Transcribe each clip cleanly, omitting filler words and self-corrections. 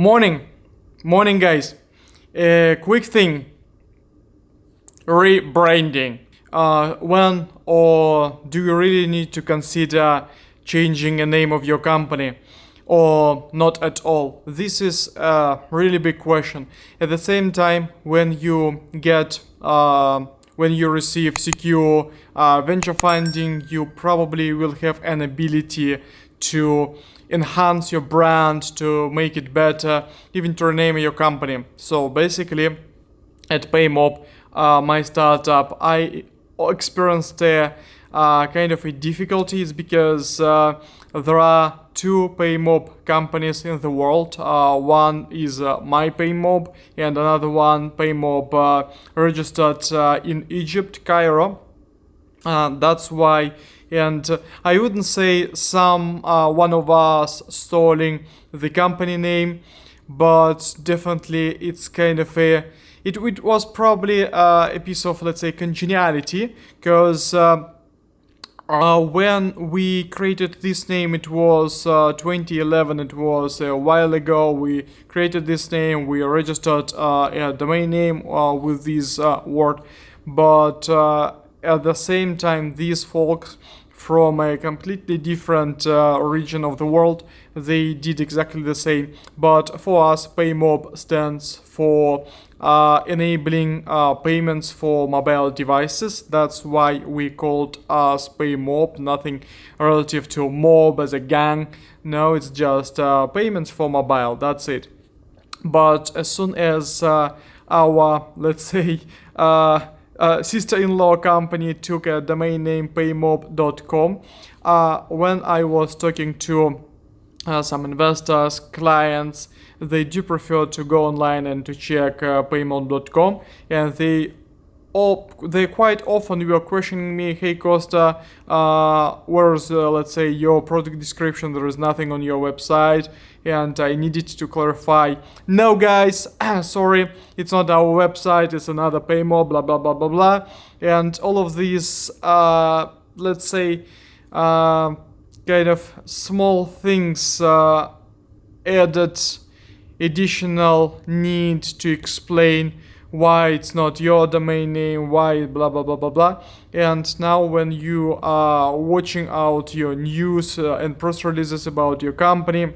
Morning, morning, guys. Quick thing: rebranding. When or do you really need to consider changing the name of your company, or not at all? This is a really big question. At the same time, when you receive secure venture funding, you probably will have an ability to enhance your brand, to make it better, even to rename your company. So basically, at Paymob, my startup, I experienced kind of a difficulties because there are two Paymob companies in the world. One is my Paymob, and another one Paymob registered in Egypt, Cairo. That's why, and I wouldn't say one of us stealing the company name, but definitely it's kind of it was probably a piece of, let's say, congeniality, because when we created this name, it was 2011, it was a while ago. We created this name, we registered a domain name with this word, but at the same time, these folks from a completely different region of the world, they did exactly the same. But for us, Paymob stands for enabling payments for mobile devices. That's why we called us Paymob. Nothing relative to mob as a gang. No, it's just payments for mobile. That's it. But as soon as our, let's say, sister-in-law company took a domain name paymob.com, when I was talking to some investors, clients, they do prefer to go online and to check paymob.com, and they quite often were questioning me, hey Costa, where's let's say your product description? There is nothing on your website, and I needed to clarify. No, guys, sorry, it's not our website, it's another Paymob, blah blah blah blah blah, and all of these let's say kind of small things added additional need to explain why it's not your domain name, why blah blah blah blah blah. And now when you are watching out your news and press releases about your company,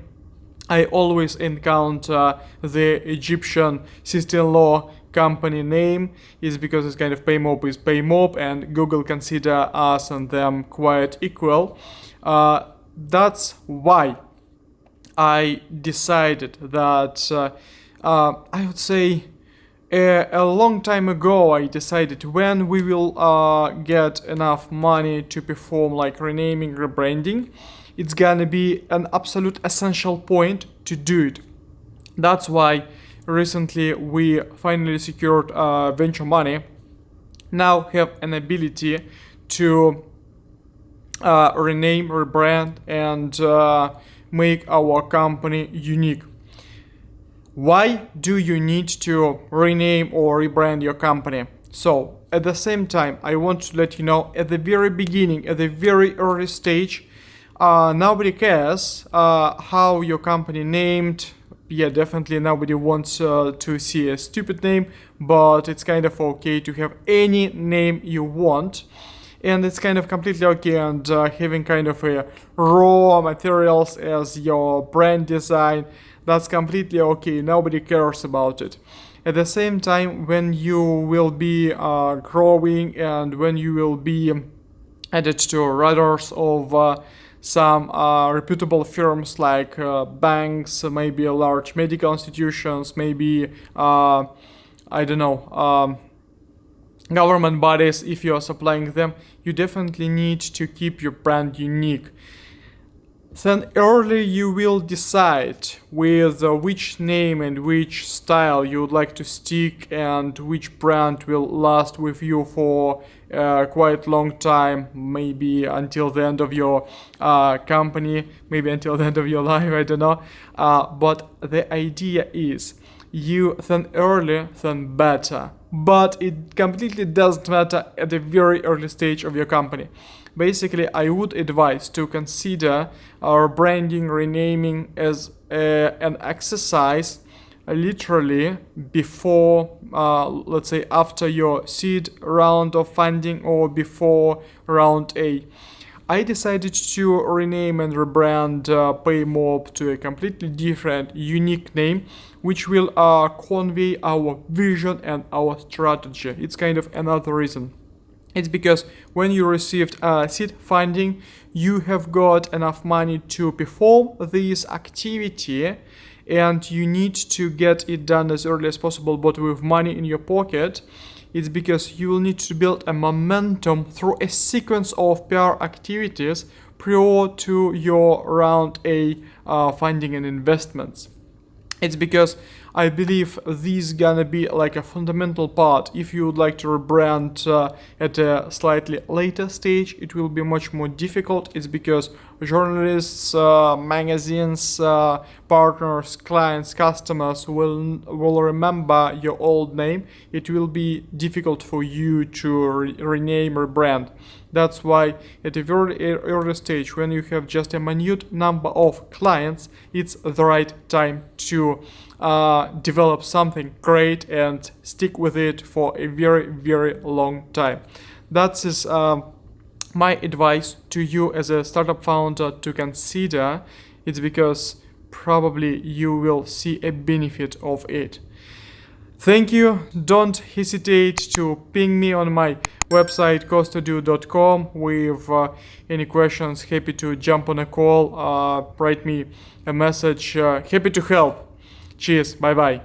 I always encounter the Egyptian sister-in-law company name. Is because it's kind of Paymob is Paymob, and Google consider us and them quite equal. That's why I decided that I would say a long time ago, I decided when we will get enough money to perform like renaming, rebranding, it's gonna be an absolute essential point to do it. That's why recently we finally secured venture money. Now have an ability to rename, rebrand, and make our company unique. Why do you need to rename or rebrand your company? So at the same time, I want to let you know at the very beginning, at the very early stage, nobody cares how your company named. Yeah, definitely nobody wants to see a stupid name, but it's kind of okay to have any name you want. And it's kind of completely okay, and having kind of a raw materials as your brand design, that's completely okay. Nobody cares about it. At the same time, when you will be growing and when you will be added to radars of some reputable firms like banks, maybe large medical institutions, maybe I don't know, government bodies, if you are supplying them, you definitely need to keep your brand unique. Then early you will decide with which name and which style you would like to stick, and which brand will last with you for quite long time, maybe until the end of your company, maybe until the end of your life, I don't know. But the idea is you then earlier, then better. But it completely doesn't matter at a very early stage of your company. Basically, I would advise to consider our branding, renaming as an exercise literally before, let's say, after your seed round of funding or before round A. I decided to rename and rebrand Paymob to a completely different, unique name, which will convey our vision and our strategy. It's kind of another reason. It's because when you received seed funding, you have got enough money to perform this activity, and you need to get it done as early as possible, but with money in your pocket. It's because you will need to build a momentum through a sequence of PR activities prior to your round A funding and investments. It's because I believe this is gonna be like a fundamental part. If you would like to rebrand at a slightly later stage, it will be much more difficult. It's because journalists, magazines, partners, clients, customers will remember your old name. It will be difficult for you to rename or brand. That's why at a very early stage, when you have just a minute number of clients, it's the right time to develop something great and stick with it for a very, very long time. That is my advice to you as a startup founder to consider. It's because probably you will see a benefit of it. Thank you. Don't hesitate to ping me on my website costado.com with any questions. Happy to jump on a call, write me a message. Happy to help. Cheers. Bye bye.